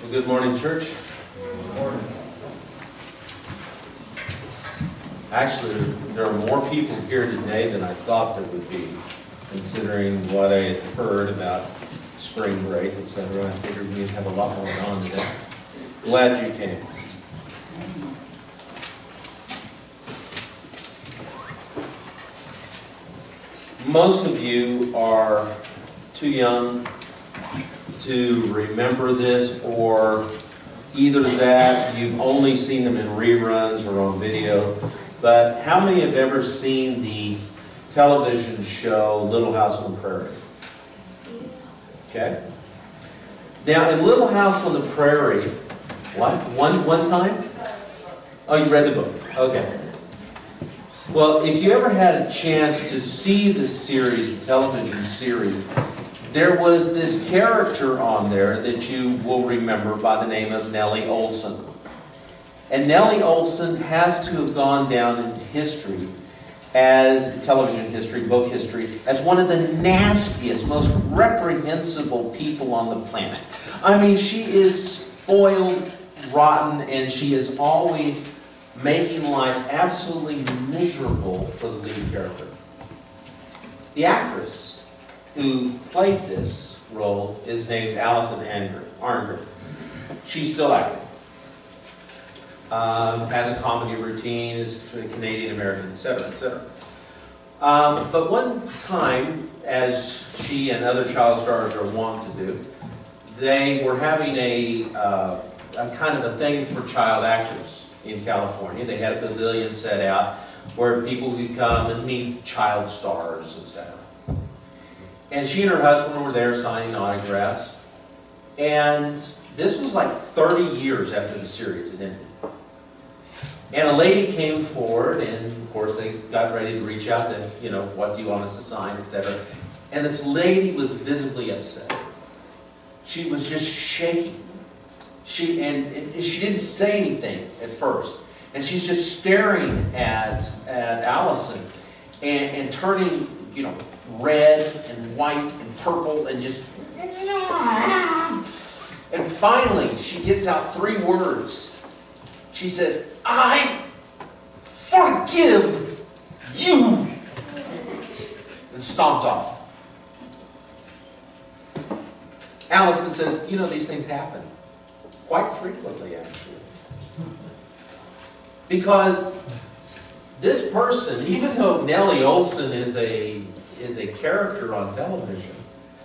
Well, good morning, church. Good morning. Actually, there are more people here today than I thought there would be, considering what I had heard about spring break, etc. I figured we'd have a lot more going on today. Glad you came. Most of you are too young to remember this, or either that, you've only seen them in reruns or on video. But how many have ever seen the television show Little House on the Prairie? Okay. Now, in Little House on the Prairie, what? One time? Oh, you read the book. Okay. Well, if you ever had a chance to see the series, the television series, there was this character on there that you will remember by the name of Nellie Oleson. And Nellie Oleson has to have gone down in history as television history, book history, as one of the nastiest, most reprehensible people on the planet. I mean, she is spoiled, rotten, and she is always making life absolutely miserable for the lead character. The actress who played this role is named Allison Arngren. She's still active. Has a comedy routine, is Canadian-American, etc., etc. But one time, as she and other child stars are wont to do, they were having a kind of a thing for child actors in California. They had a pavilion set out where people could come and meet child stars, etc. And she and her husband were there signing autographs. And this was like 30 years after the series had ended. And a lady came forward, and of course they got ready to reach out to, what do you want us to sign, etc. And this lady was visibly upset. She was just shaking. And she didn't say anything at first. And she's just staring at Allison and turning, red and white and purple and just... And finally, she gets out 3 words. She says, "I forgive you," and stomped off. Allison says, these things happen quite frequently, actually. Because this person, even though Nellie Oleson is a character on television,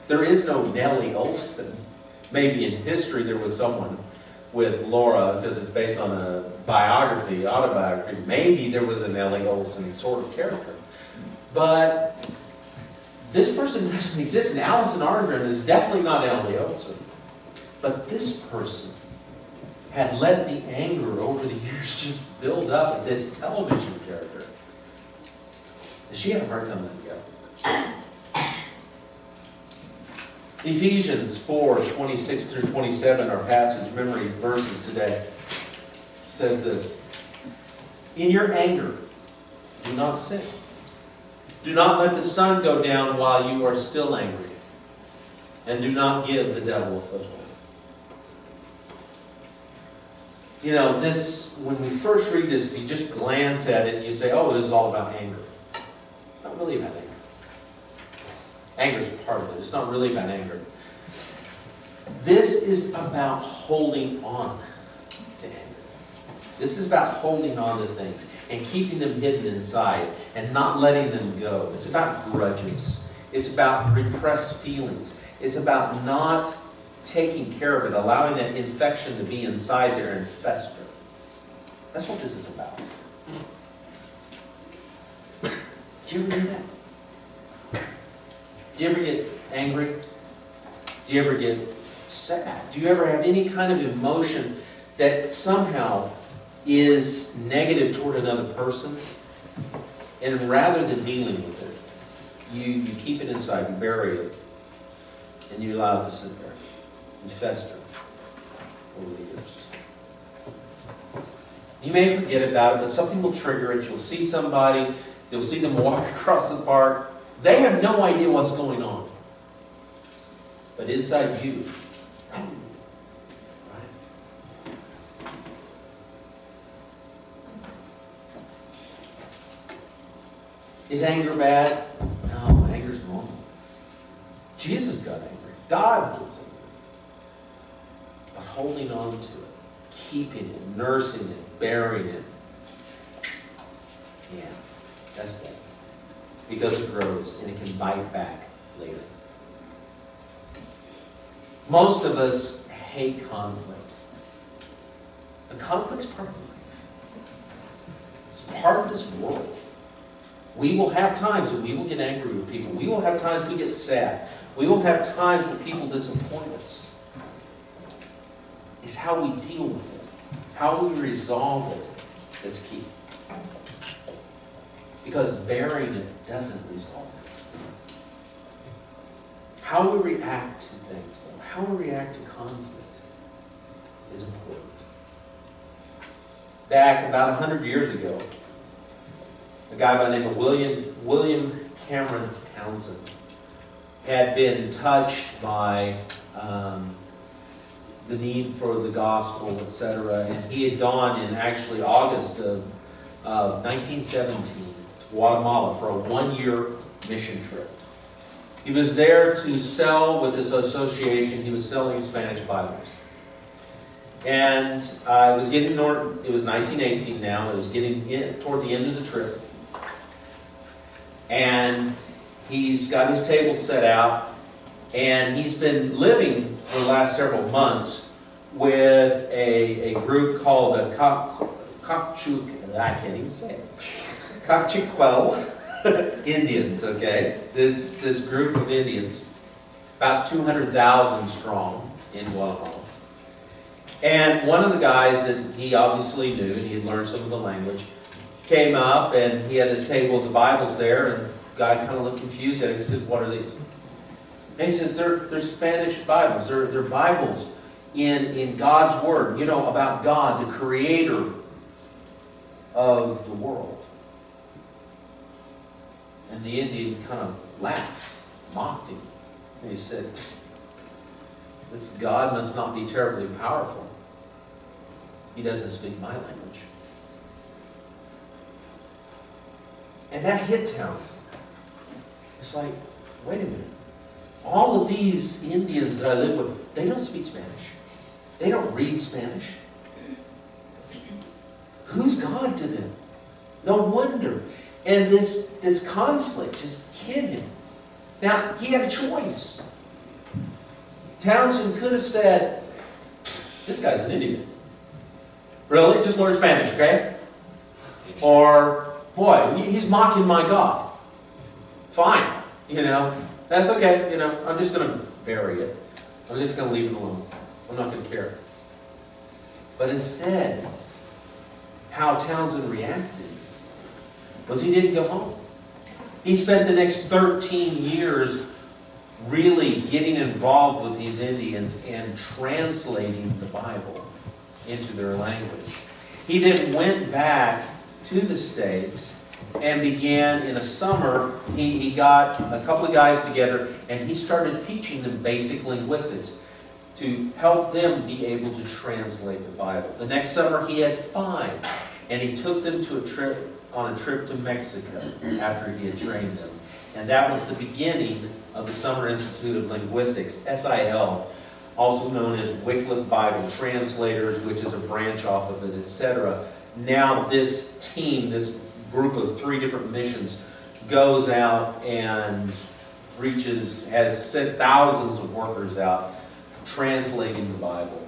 there is no Nellie Oleson. Maybe in history there was someone with Laura, because it's based on a autobiography. Maybe there was a Nellie Oleson sort of character. But this person doesn't exist, and Allison Arngren is definitely not Nellie Oleson. But this person had let the anger over the years just build up at this television character. And she had a hard time letting go. Ephesians 4:26 through 27, our passage memory verses today, says this: "In your anger, do not sin. Do not let the sun go down while you are still angry, and do not give the devil a foothold." When we first read this, if you just glance at it, and you say, "Oh, this is all about anger." It's not really about anger. Anger is part of it. It's not really about anger. This is about holding on to anger. This is about holding on to things and keeping them hidden inside and not letting them go. It's about grudges. It's about repressed feelings. It's about not taking care of it, allowing that infection to be inside there and fester. That's what this is about. Do you ever do that? Do you ever get angry? Do you ever get sad? Do you ever have any kind of emotion that somehow is negative toward another person? And rather than dealing with it, you keep it inside, you bury it, and you allow it to sit there and fester over the years. You may forget about it, but something will trigger it. You'll see somebody, you'll see them walk across the park. They have no idea what's going on. But inside you, right? Is anger bad? No, anger's normal. Jesus got angry. God gets angry. But holding on to it, keeping it, nursing it, burying it, yeah, that's bad. Because it grows and it can bite back later. Most of us hate conflict. But conflict's part of life. It's part of this world. We will have times that we will get angry with people. We will have times we get sad. We will have times when people disappoint us. It's how we deal with it. How we resolve it that's key. Because burying it doesn't resolve it. How we react to things, though, how we react to conflict is important. Back about 100 years ago, a guy by the name of William Cameron Townsend had been touched by the need for the gospel, etc. And he had gone in actually August of 1917 to Guatemala for a one-year mission trip. He was there to sell with this association. He was selling Spanish Bibles. And it was 1918 now. It was getting toward the end of the trip. And he's got his table set out, and he's been living for the last several months with a group called the Cochiquel Indians, okay? This group of Indians, about 200,000 strong in Guatemala. And one of the guys that he obviously knew, and he had learned some of the language, came up and he had this table of the Bibles there, and the guy kind of looked confused at him. He said, "What are these?" And he says, they're Spanish Bibles. They're Bibles in God's Word, you know, about God, the Creator of the world. And the Indian kind of laughed, mocked him. And he said, "This God must not be terribly powerful. He doesn't speak my language." And that hit Townsend. It's like, wait a minute. All of these Indians that I live with, they don't speak Spanish. They don't read Spanish. Who's God to them? No wonder. And this conflict just hit him. Now, he had a choice. Townsend could have said, "This guy's an Indian. Really? Just learn Spanish, okay?" Or, "Boy, he's mocking my God. Fine, you know, that's okay, you know, I'm just going to bury it. I'm just going to leave it alone. I'm not going to care." But instead, how Townsend reacted was he didn't go home. He spent the next 13 years really getting involved with these Indians and translating the Bible into their language. He then went back to the States and began in a summer, he got a couple of guys together and he started teaching them basic linguistics to help them be able to translate the Bible. The next summer he had 5, and he took them on a trip to Mexico after he had trained them. And that was the beginning of the Summer Institute of Linguistics, SIL, also known as Wycliffe Bible Translators, which is a branch off of it, etc. Now this team, this group of 3 different missions, goes out and has sent thousands of workers out translating the Bible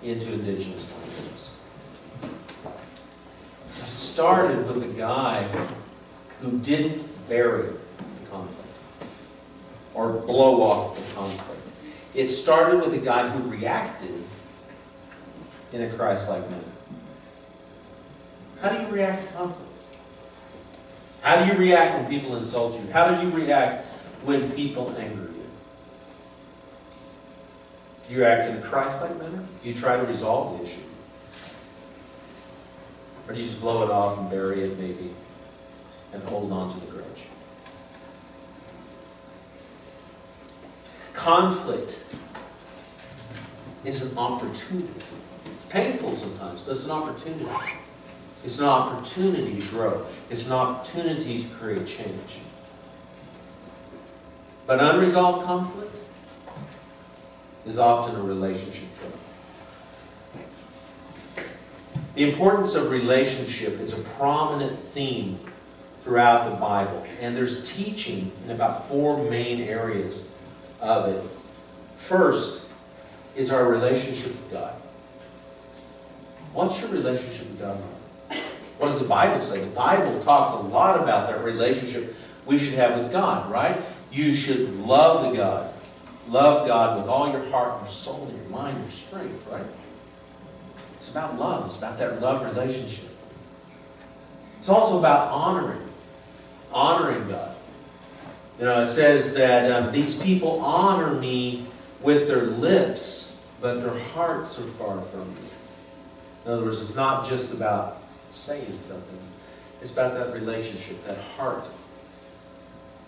into indigenous languages. It started with a guy who didn't bury the conflict or blow off the conflict. It started with a guy who reacted in a Christ-like manner. How do you react to conflict? How do you react when people insult you? How do you react when people anger you? Do you act in a Christ-like manner? Do you try to resolve the issue? Or do you just blow it off and bury it maybe and hold on to the grudge? Conflict is an opportunity. It's painful sometimes, but it's an opportunity. It's an opportunity to grow. It's an opportunity to create change. But unresolved conflict is often a relationship killer. The importance of relationship is a prominent theme throughout the Bible. And there's teaching in about 4 main areas of it. First is our relationship with God. What's your relationship with God? What does the Bible say? The Bible talks a lot about that relationship we should have with God, right? You should love the God. Love God with all your heart, your soul, your mind, your strength, right? It's about love. It's about that love relationship. It's also about honoring God. You know, it says that these people honor me with their lips, but their hearts are far from me. In other words, it's not just about saying something. It's about that relationship, that heart.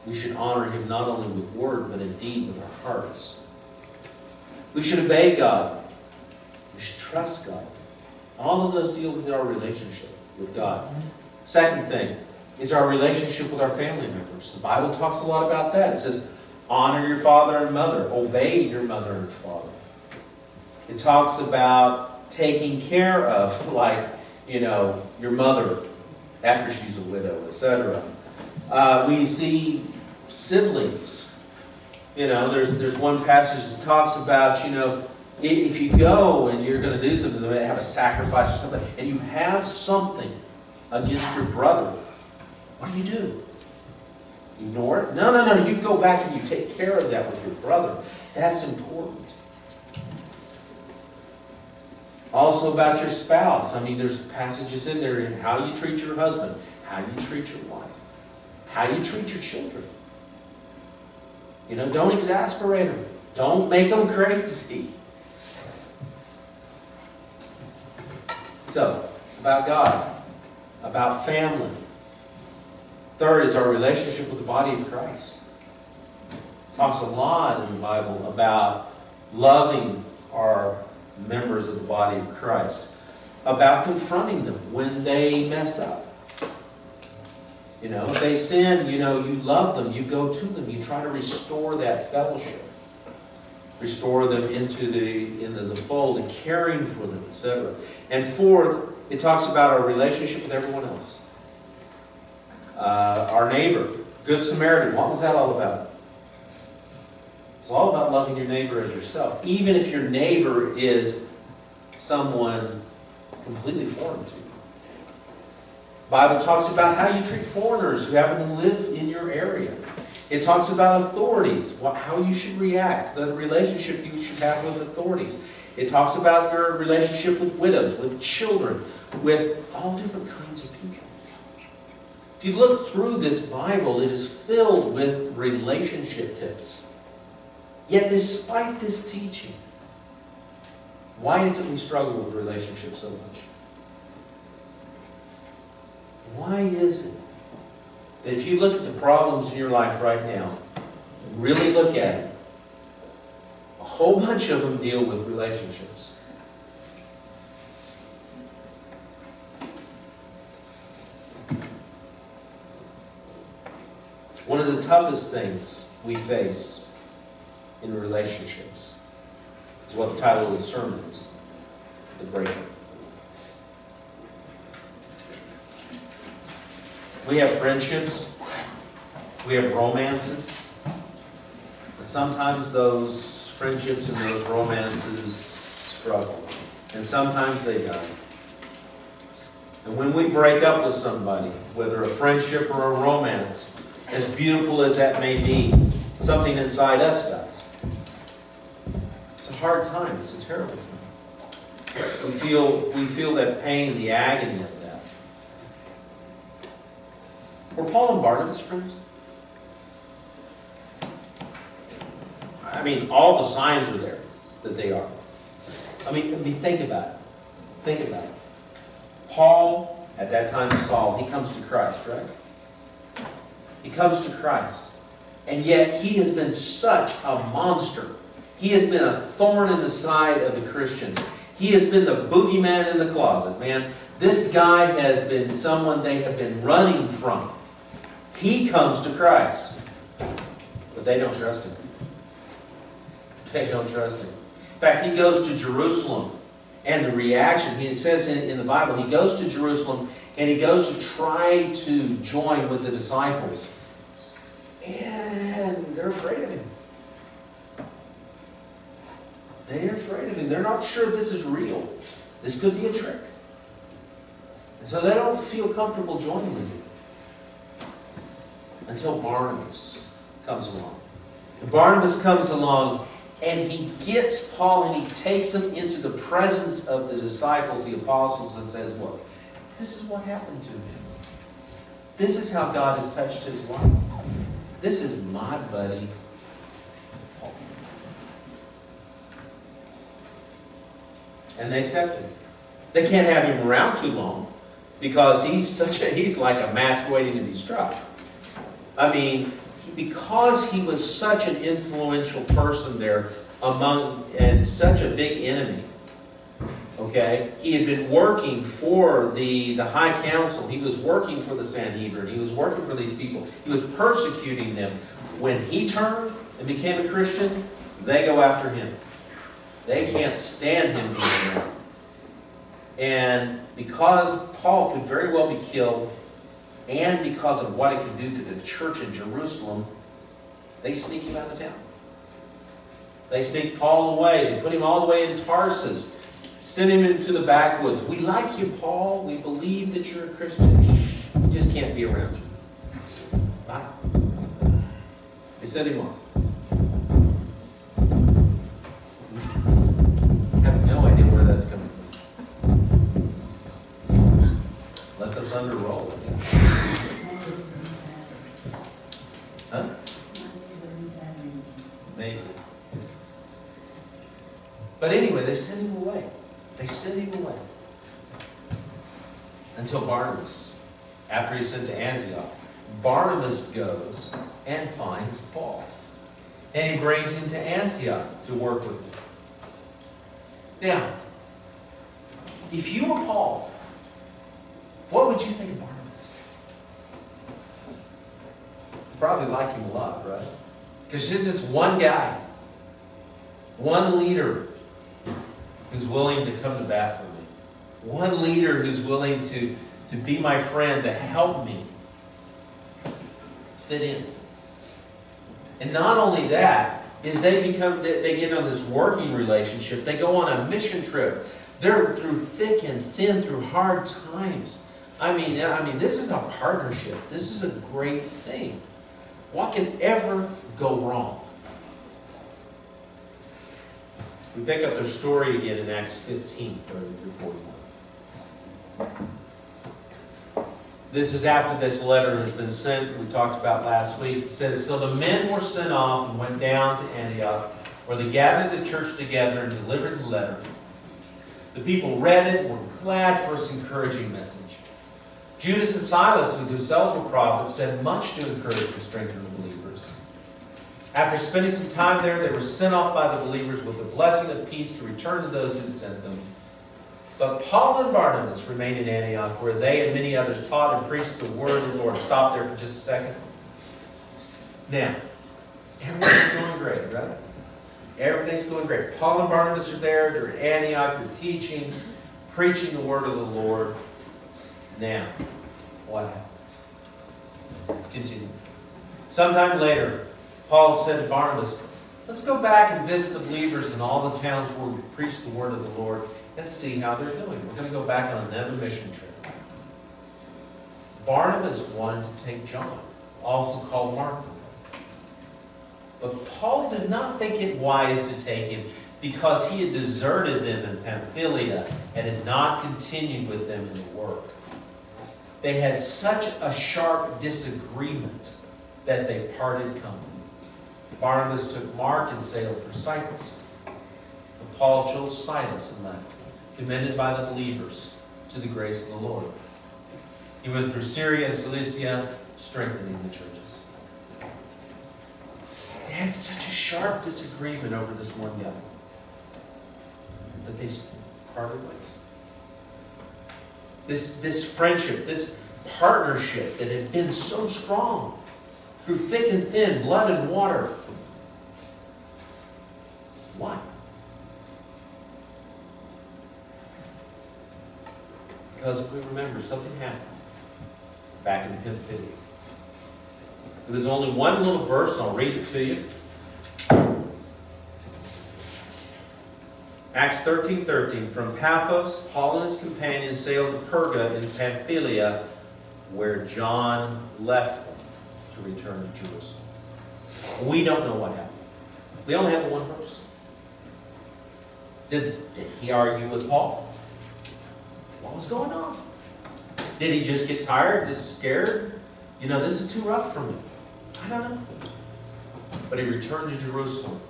We should honor Him not only with word, but in deed with our hearts. We should obey God. We should trust God. All of those deal with our relationship with God. Second thing is our relationship with our family members. The Bible talks a lot about that. It says, honor your father and mother. Obey your mother and father. It talks about taking care of, like, you know, your mother after she's a widow, etc. We see siblings. You know, there's one passage that talks about, you know, if you go and you're going to do something, have a sacrifice or something, and you have something against your brother, what do? You ignore it? No. You go back and you take care of that with your brother. That's important. Also about your spouse. I mean, there's passages in there, how you treat your husband, how you treat your wife, how you treat your children. You know, don't exasperate them. Don't make them crazy. So, about God, about family. Third is our relationship with the body of Christ. It talks a lot in the Bible about loving our members of the body of Christ, about confronting them when they mess up. You know, if they sin, you know, you love them, you go to them, you try to restore that fellowship, restore them into the fold, and caring for them, etc. And fourth, it talks about our relationship with everyone else. Our neighbor, Good Samaritan, what was that all about? It's all about loving your neighbor as yourself, even if your neighbor is someone completely foreign to you. The Bible talks about how you treat foreigners who happen to live in your area. It talks about authorities, how you should react, the relationship you should have with authorities. It talks about your relationship with widows, with children, with all different kinds of people. If you look through this Bible, it is filled with relationship tips. Yet despite this teaching, why is it we struggle with relationships so much? Why is it that if you look at the problems in your life right now, and really look at it, a whole bunch of them deal with relationships? One of the toughest things we face in relationships is what the title of the sermon is, the breakup. We have friendships, we have romances, but sometimes those friendships and those romances struggle, and sometimes they die. And when we break up with somebody, whether a friendship or a romance, as beautiful as that may be, something inside us dies. It's a hard time. It's a terrible time. We feel that pain, the agony of that. Were Paul and Barnabas friends? I mean, all the signs are there that they are. I mean, think about it. Think about it. Paul, at that time Saul, he comes to Christ, right? He comes to Christ. And yet he has been such a monster. He has been a thorn in the side of the Christians. He has been the boogeyman in the closet, man. This guy has been someone they have been running from. He comes to Christ. But they don't trust him. They don't trust him. In fact, he goes to Jerusalem. And the reaction, it says in the Bible, he goes to Jerusalem and he goes to try to join with the disciples. And they're afraid of him. They're afraid of him. They're not sure this is real. This could be a trick. And so they don't feel comfortable joining with him. Until Barnabas comes along. And Barnabas comes along and he gets Paul and he takes him into the presence of the disciples, the apostles, and says, look, this is what happened to him. This is how God has touched his life. This is my buddy, Paul. And they accept him. They can't have him around too long because he's like a match waiting to be struck. I mean, because he was such an influential person there and such a big enemy, okay? He had been working for the high council. He was working for the Sanhedrin. He was working for these people. He was persecuting them. When he turned and became a Christian, they go after him. They can't stand him being around. And because Paul could very well be killed, and because of what it could do to the church in Jerusalem, they sneak him out of town. They sneak Paul away. They put him all the way in Tarsus. Send him into the backwoods. We like you, Paul. We believe that you're a Christian. We just can't be around you. Bye. They send him off. I have no idea where that's coming from. Let the thunder roll. Huh? Maybe. But anyway, they send him away. They send him away. Until Barnabas, after he's sent to Antioch, Barnabas goes and finds Paul. And he brings him to Antioch to work with him. Now, if you were Paul, what would you think of Barnabas? You probably like him a lot, right? Because this is one guy, one leader who's willing to come to bat for me. One leader who's willing to be my friend, to help me fit in. And not only that, is they get on this working relationship. They go on a mission trip. They're through thick and thin, through hard times. I mean, this is a partnership. This is a great thing. What can ever go wrong? We pick up their story again in Acts 15, 30 through 41. This is after this letter has been sent, we talked about last week. It says, so the men were sent off and went down to Antioch, where they gathered the church together and delivered the letter. The people read it and were glad for its encouraging message. Judas and Silas, who themselves were prophets, said much to encourage and strengthen the believers. After spending some time there, they were sent off by the believers with a blessing of peace to return to those who had sent them. But Paul and Barnabas remained in Antioch, where they and many others taught and preached the word of the Lord. Stop there for just a second. Now, everything's going great, right? Everything's going great. Paul and Barnabas are there. They're in Antioch. They're teaching, preaching the word of the Lord. Now, what happens? Continue. Sometime later, Paul said to Barnabas, let's go back and visit the believers in all the towns where we preach the word of the Lord and see how they're doing. We're going to go back on another mission trip. Barnabas wanted to take John, also called Mark. But Paul did not think it wise to take him because he had deserted them in Pamphylia and had not continued with them in the work. They had such a sharp disagreement that they parted company. Barnabas took Mark and sailed for Cyprus. But Paul chose Silas and left, commended by the believers to the grace of the Lord. He went through Syria and Cilicia, strengthening the churches. They had such a sharp disagreement over this one guy. But parted ways. This friendship, this partnership that had been so strong through thick and thin, blood and water. Why? Because if we remember, something happened back in Pamphylia. It was only one little verse, and I'll read it to you. Acts 13:13. From Paphos, Paul and his companions sailed to Perga in Pamphylia, where John left them to return to Jerusalem. We don't know what happened. We only have the one verse. Did he argue with Paul? What was going on? Did he just get tired, just scared? You know, this is too rough for me. I don't know. But he returned to Jerusalem.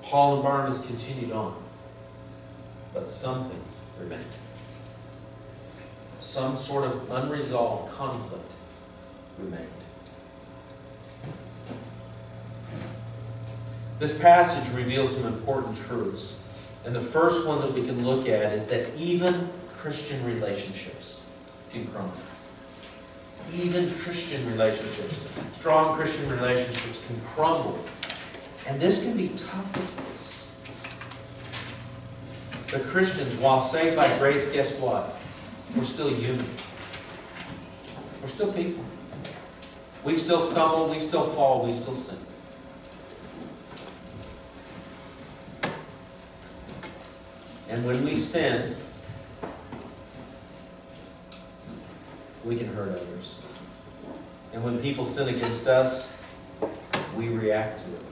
Paul and Barnabas continued on. But something remained. Some sort of unresolved conflict remained. This passage reveals some important truths. And the first one that we can look at is that even Christian relationships can crumble. Even Christian relationships, strong Christian relationships can crumble. And this can be tough to face. But Christians, while saved by grace, guess what? We're still human. We're still people. We still stumble, we still fall, we still sin. And when we sin, we can hurt others. And when people sin against us, we react to it.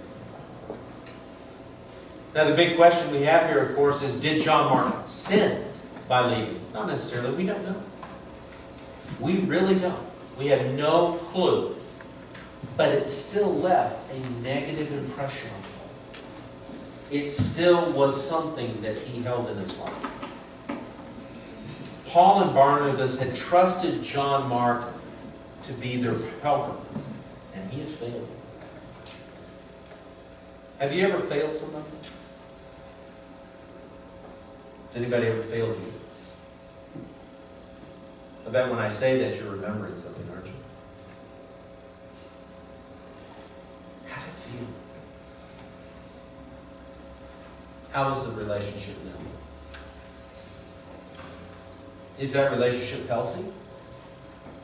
Now the big question we have here, of course, is did John Mark sin by leaving? Not necessarily. We don't know. We really don't. We have no clue. But it still left a negative impression on Paul. It still was something that he held in his life. Paul and Barnabas had trusted John Mark to be their helper, and he had failed. Have you ever failed somebody? Has anybody ever failed you? I bet when I say that, you're remembering something, aren't you? How did it feel? How is the relationship now? Is that relationship healthy?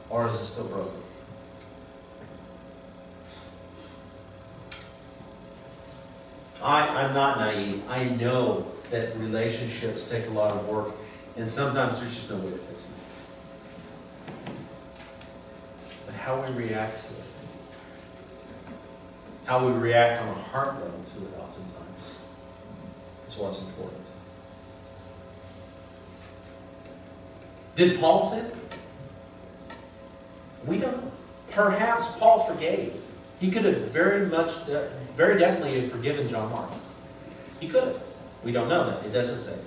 Or is it still broken? I'm not naive. I know that relationships take a lot of work, and sometimes there's just no way to fix them. But how we react to it, how we react on a heart level to it oftentimes, is what's important. Did Paul sin? We don't know. Perhaps Paul forgave. He could have very definitely have forgiven John Mark. He could have. We don't know that. It doesn't say.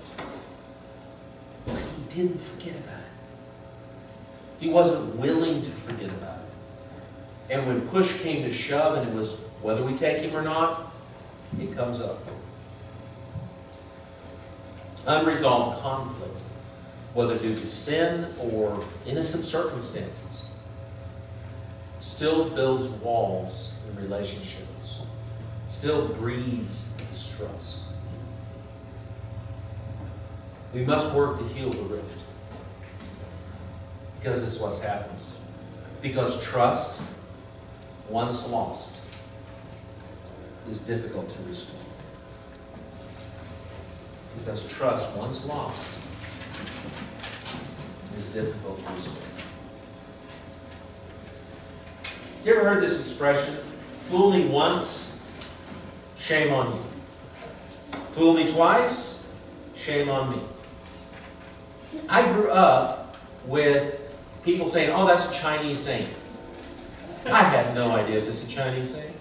But he didn't forget about it. He wasn't willing to forget about it. And when push came to shove, and it was whether we take him or not, it comes up. Unresolved conflict, whether due to sin or innocent circumstances, still builds walls in relationships, still breeds distrust. We must work to heal the rift. Because this is what happens. Because trust, once lost, is difficult to restore. Because trust, once lost, is difficult to restore. You ever heard this expression? Fool me once, shame on you. Fool me twice, shame on me. I grew up with people saying, oh, that's a Chinese saying. I have no idea if this is a Chinese saying.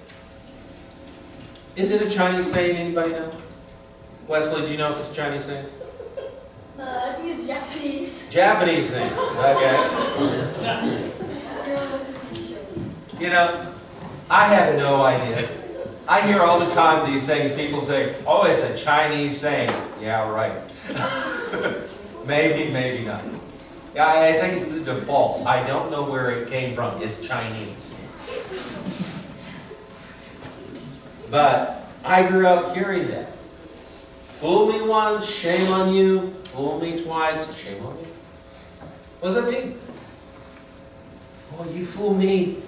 Is it a Chinese saying? Anybody know? Wesley, do you know if it's a Chinese saying? I think it's Japanese. Japanese saying. Okay. You know, I have no idea. I hear all the time these things, people say, oh, it's a Chinese saying. Yeah, right. Maybe, maybe not. Yeah, I think it's the default. I don't know where it came from. It's Chinese. But I grew up hearing that. Fool me once, shame on you. Fool me twice, shame on you. What does that mean? Well, you fool me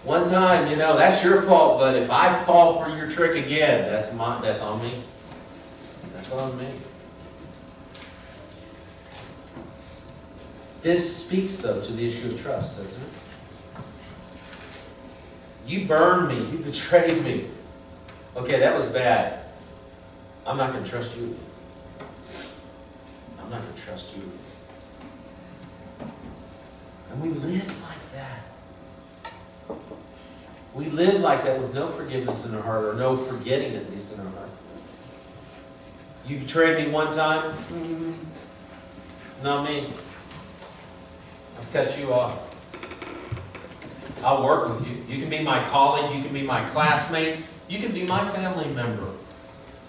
one time, you know, that's your fault, but if I fall for your trick again, that's on me. That's on me. This speaks, though, to the issue of trust, doesn't it? You burned me. You betrayed me. Okay, that was bad. I'm not going to trust you. I'm not going to trust you. And we live like that. We live like that with no forgiveness in our heart, or no forgetting, at least, in our heart. You betrayed me one time? Not me. I've cut you off. I'll work with you. You can be my colleague. You can be my classmate. You can be my family member.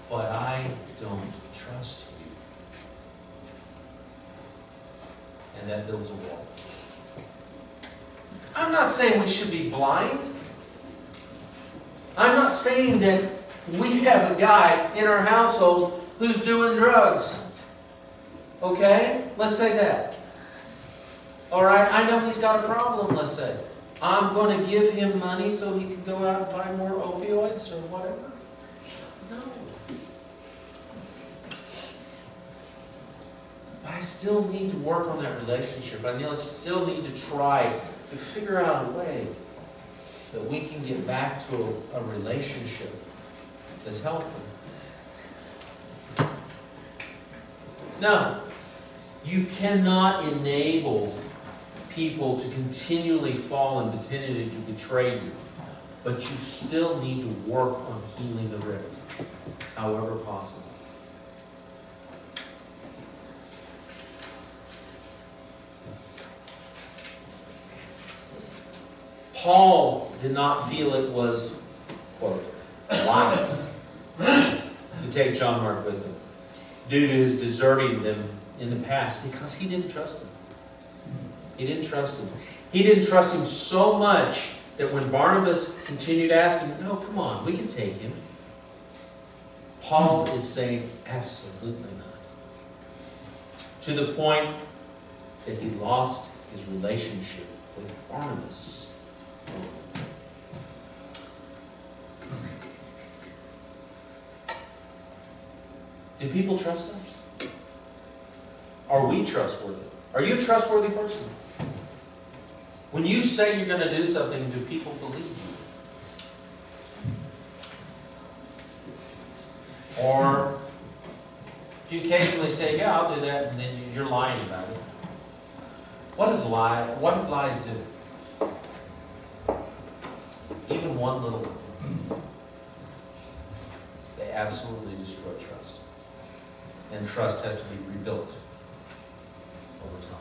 But I don't trust you. And that builds a wall. I'm not saying we should be blind. I'm not saying that we have a guy in our household who's doing drugs. Okay? Let's say that. All right? I know he's got a problem, let's say. I'm going to give him money so he can go out and buy more opioids or whatever. No. But I still need to work on that relationship. I still need to try to figure out a way that we can get back to a relationship that's healthy. Now, you cannot enable people to continually fall and continually to betray you, but you still need to work on healing the rift, however possible. Paul did not feel it was, quote, wise to take John Mark with him due to his deserting them in the past, because he didn't trust him. He didn't trust him. He didn't trust him so much that when Barnabas continued asking, no, come on, we can take him. Paul is saying, absolutely not. To the point that he lost his relationship with Barnabas. Do people trust us? Are we trustworthy? Are you a trustworthy person? When you say you're going to do something, do people believe you? Or do you occasionally say, yeah, I'll do that, and then you're lying about it? What is a lie? What do lies do? Even one little one. They absolutely destroy trust. And trust has to be rebuilt over time.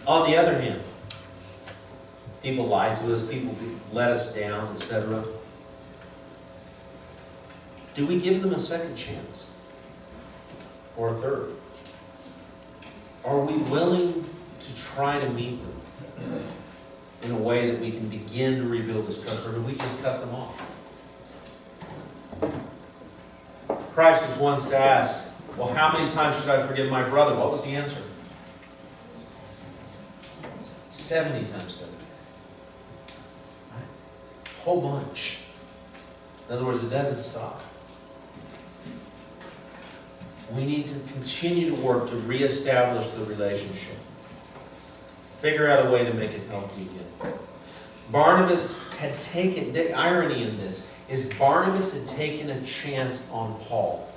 On the other hand, people lie to us, people let us down, etc. Do we give them a second chance? Or a third? Are we willing to try to meet them in a way that we can begin to rebuild this trust, or do we just cut them off? Christ was once asked, well, how many times should I forgive my brother? What was the answer? 70 times 7. Right? A whole bunch. In other words, it doesn't stop. We need to continue to work to reestablish the relationship. Figure out a way to make it healthy again. Barnabas had taken, the irony in this is Barnabas had taken a chance on Paul.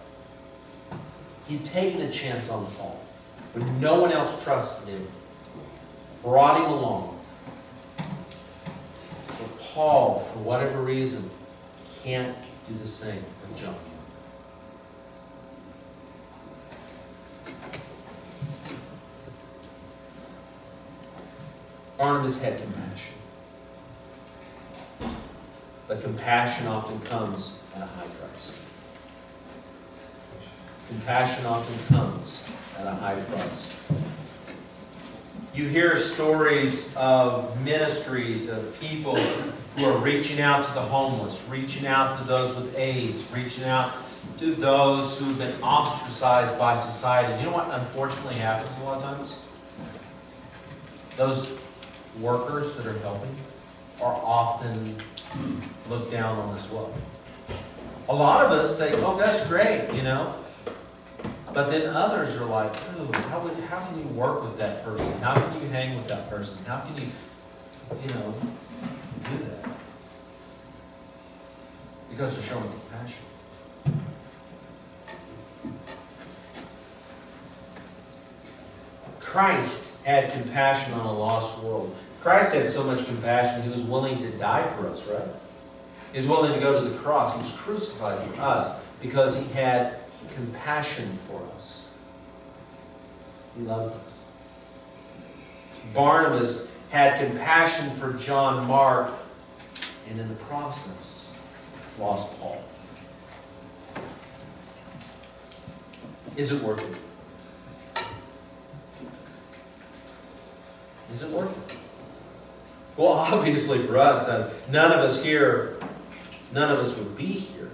He'd taken a chance on Paul when no one else trusted him. Brought him along. But Paul, for whatever reason, can't do the same with John. Barnabas had compassion. But compassion often comes at a high price. Compassion often comes at a high price. You hear stories of ministries, of people who are reaching out to the homeless, reaching out to those with AIDS, reaching out to those who've been ostracized by society. You know what unfortunately happens a lot of times? Those workers that are helping are often looked down on as well. A lot of us say, oh, that's great, you know. But then others are like, oh, how can you work with that person? How can you hang with that person? How can you know, do that? Because they're showing compassion. Christ had compassion on a lost world. Christ had so much compassion, he was willing to die for us, right? He was willing to go to the cross. He was crucified for us because he had compassion for us. He loved us. Barnabas had compassion for John Mark, and in the process, lost Paul. Is it worth it? Is it worth it? Well, obviously for us, none of us would be here,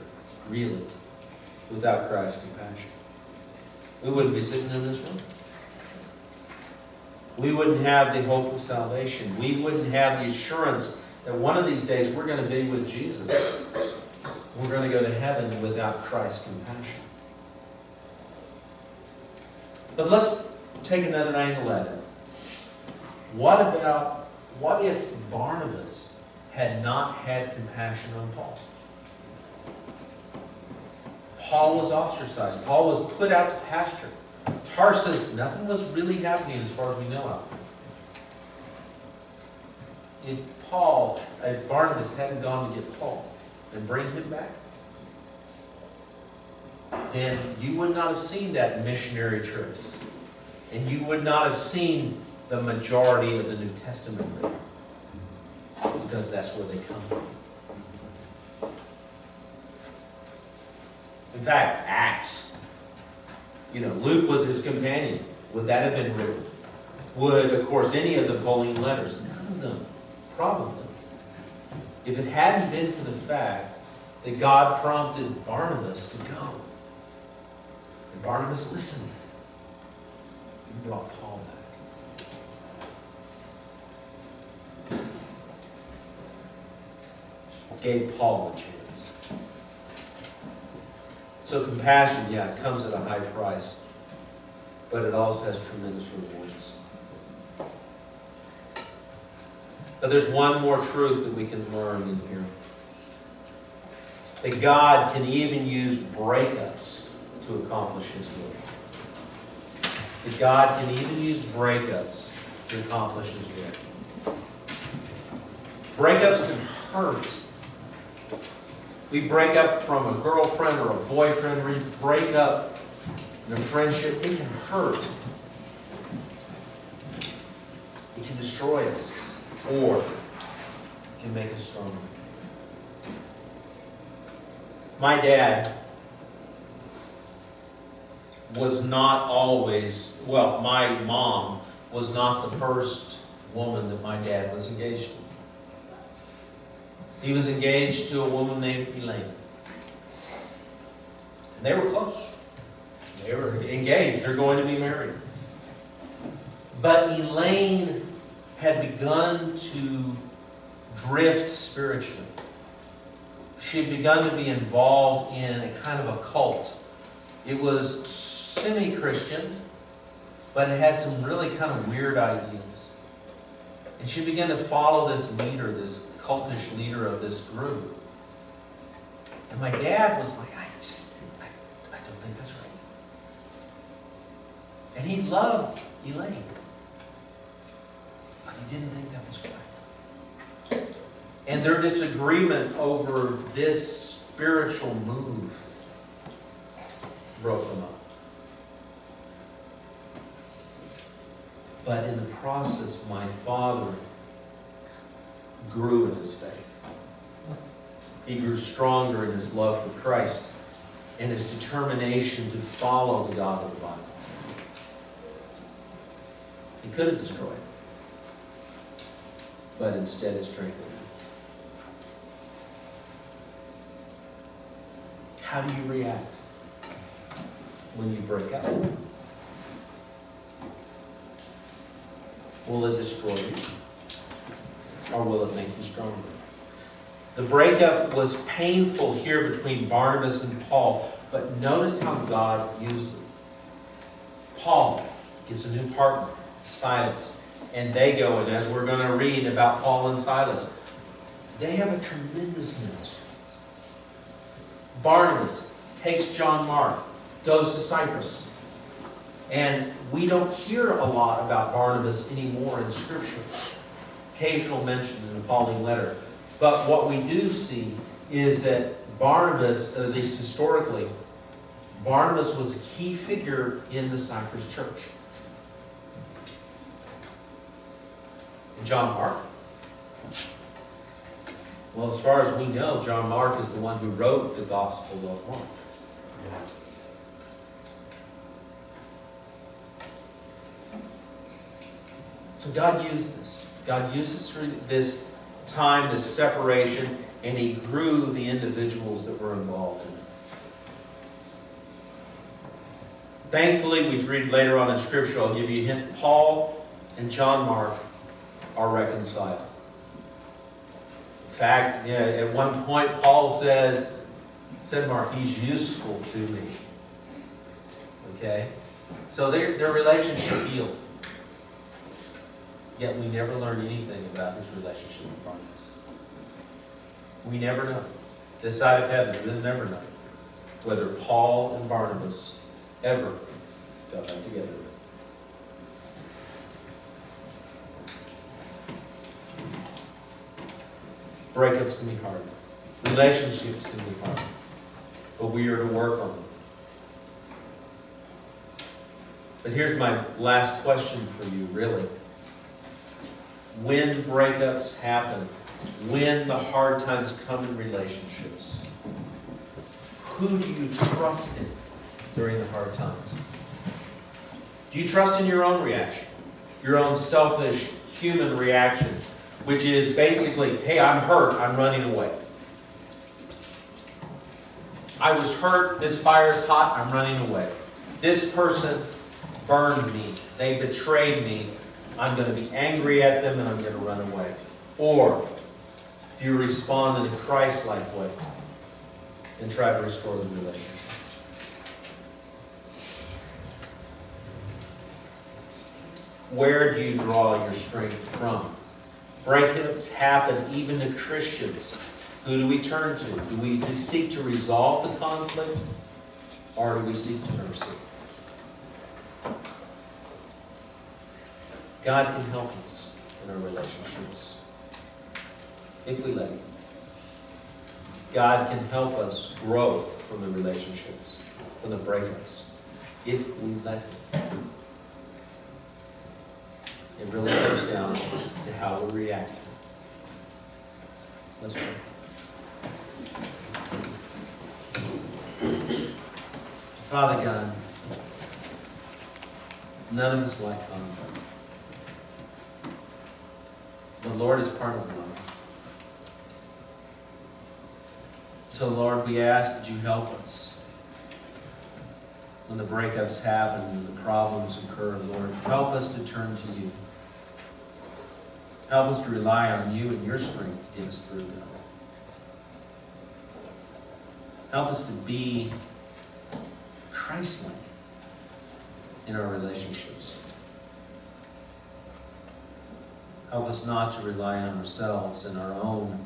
really, without Christ's compassion. We wouldn't be sitting in this room. We wouldn't have the hope of salvation. We wouldn't have the assurance that one of these days we're going to be with Jesus. We're going to go to heaven without Christ's compassion. But let's take another angle at it. What if Barnabas had not had compassion on Paul? Paul was ostracized. Paul was put out to pasture. Tarsus, nothing was really happening as far as we know of. If Barnabas hadn't gone to get Paul and bring him back, then you would not have seen that missionary trips. And you would not have seen the majority of the New Testament written. Because that's where they come from. In fact, Acts, Luke was his companion. Would that have been written? Would, of course, any of the Pauline letters? None of them, probably. If it hadn't been for the fact that God prompted Barnabas to go, and Barnabas listened, he brought Paul back. Gave Paul a chance. So compassion, it comes at a high price, but it also has tremendous rewards. But there's one more truth that we can learn in here. That God can even use breakups to accomplish His will. That God can even use breakups to accomplish His will. Breakups can hurt. We break up from a girlfriend or a boyfriend. We break up in a friendship. It can hurt. It can destroy us. Or it can make us stronger. My dad was not always, my mom was not the first woman that my dad was engaged to. He was engaged to a woman named Elaine. And they were close. They were engaged. They're going to be married. But Elaine had begun to drift spiritually. She had begun to be involved in a kind of a cult. It was semi-Christian, but it had some really kind of weird ideas. And she began to follow this leader, this cultish leader of this group. And my dad was like, I don't think that's right. And he loved Elaine. But he didn't think that was right. And their disagreement over this spiritual move broke them up. But in the process, my father grew in his faith. He grew stronger in his love for Christ and his determination to follow the God of the Bible. He could have destroyed it, but instead it strengthened him. How do you react when you break up? Will it destroy you? Or will it make you stronger? The breakup was painful here between Barnabas and Paul, but notice how God used it. Paul gets a new partner, Silas, and they go, and as we're going to read about Paul and Silas, they have a tremendous ministry. Barnabas takes John Mark, goes to Cyprus. And we don't hear a lot about Barnabas anymore in Scripture. Occasional mention in a Pauline letter. But what we do see is that Barnabas, at least historically, Barnabas was a key figure in the Cyprus church. And John Mark? Well, as far as we know, John Mark is the one who wrote the Gospel of Mark. So God used this. God uses through this time, this separation, and He grew the individuals that were involved in it. Thankfully, we read later on in Scripture, I'll give you a hint, Paul and John Mark are reconciled. In fact, at one point, Paul said Mark, he's useful to me. Okay? So their relationship healed. Yet we never learn anything about his relationship with Barnabas. We never know. This side of heaven, we'll never know whether Paul and Barnabas ever got back together. Breakups can be hard. Relationships can be hard. But we are to work on them. But here's my last question for you, really. When breakups happen, when the hard times come in relationships, who do you trust in during the hard times? Do you trust in your own reaction? Your own selfish human reaction, which is basically, hey, I'm hurt, I'm running away. I was hurt, this fire's hot, I'm running away. This person burned me, they betrayed me, I'm going to be angry at them and I'm going to run away. Or do you respond in a Christ-like way and try to restore the relationship? Where do you draw your strength from? Breakups happen even to Christians. Who do we turn to? Do we seek to resolve the conflict, or do we seek to nurse it? God can help us in our relationships if we let Him. God can help us grow from the relationships, from the breakups, if we let Him. It really comes down to how we react. Let's pray. Father God, none of us like conflict. The Lord is part of love. So Lord, we ask that you help us when the breakups happen and the problems occur. Lord, help us to turn to you. Help us to rely on you and your strength to get us through, God. Help us to be Christ-like in our relationships. Help us not to rely on ourselves and our own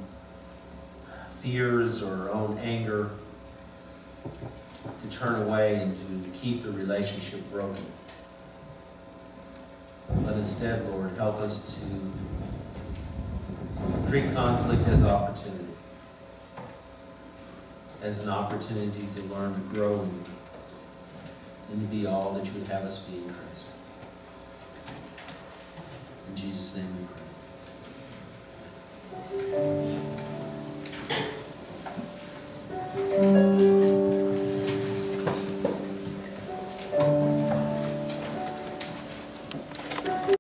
fears or our own anger to turn away and to keep the relationship broken. But instead, Lord, help us to treat conflict as an opportunity. As an opportunity to learn to grow in you and to be all that you would have us be in Christ. In Jesus' name we pray.